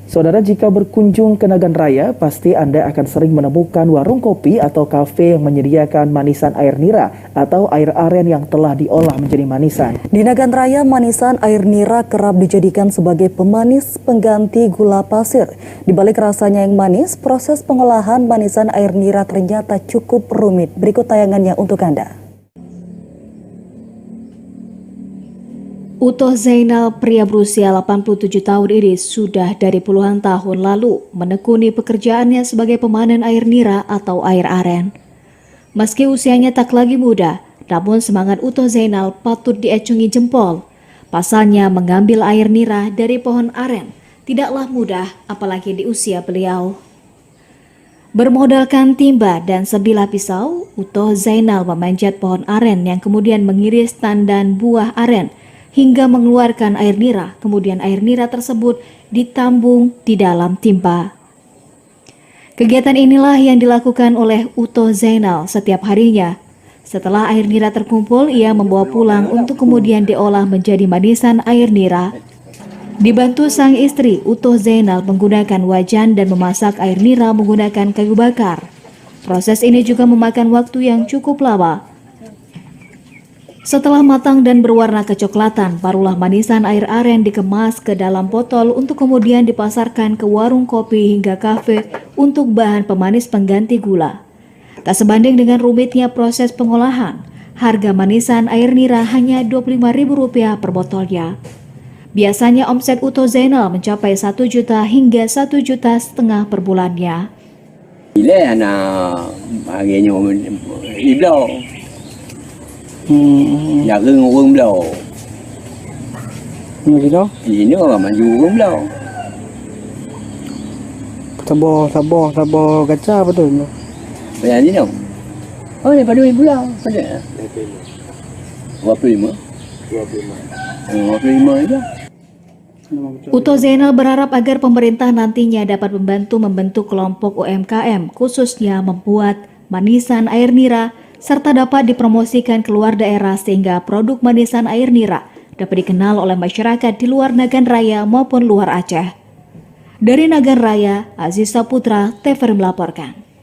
Saudara, jika berkunjung ke Nagan Raya, pasti Anda akan sering menemukan warung kopi atau kafe yang menyediakan manisan air nira atau air aren yang telah diolah menjadi manisan. Di Nagan Raya, manisan air nira kerap dijadikan sebagai pemanis pengganti gula pasir. Di balik rasanya yang manis, proses pengolahan manisan air nira ternyata cukup rumit. Berikut tayangannya untuk Anda. Utoh Zainal, pria berusia 87 tahun ini sudah dari puluhan tahun lalu menekuni pekerjaannya sebagai pemanen air nira atau air aren. Meski usianya tak lagi muda, namun semangat Utoh Zainal patut diacungi jempol. Pasalnya mengambil air nira dari pohon aren tidaklah mudah, apalagi di usia beliau. Bermodalkan timba dan sebilah pisau, Utoh Zainal memanjat pohon aren yang kemudian mengiris tandan buah aren hingga mengeluarkan air nira. Kemudian air nira tersebut ditambung di dalam timba. Kegiatan inilah yang dilakukan oleh Utoh Zainal setiap harinya. Setelah air nira terkumpul, ia membawa pulang untuk kemudian diolah menjadi manisan air nira. Dibantu sang istri, Utoh Zainal menggunakan wajan dan memasak air nira menggunakan kayu bakar. Proses ini juga memakan waktu yang cukup lama. Setelah matang dan berwarna kecoklatan, barulah manisan air aren dikemas ke dalam botol untuk kemudian dipasarkan ke warung kopi hingga kafe untuk bahan pemanis pengganti gula. Tak sebanding dengan rumitnya proses pengolahan, harga manisan air nira hanya Rp25.000 per botolnya. Biasanya omset Utoh Zainal mencapai 1 juta hingga 1,5 juta per bulannya. Bila anak bagiannya iblau. Nhà gương quân đầu gì đó gì nữa mà dù quân đầu sabo gacha betul. bây giờ đi đâu oh ini pada ibu lah pada 25 aja. Utoh Zainal berharap agar pemerintah nantinya dapat membantu membentuk kelompok UMKM, khususnya membuat manisan air nira, serta dapat dipromosikan keluar daerah sehingga produk manisan air nira dapat dikenal oleh masyarakat di luar Nagan Raya maupun luar Aceh. Dari Nagan Raya, Aziz Saputra, TVRI melaporkan.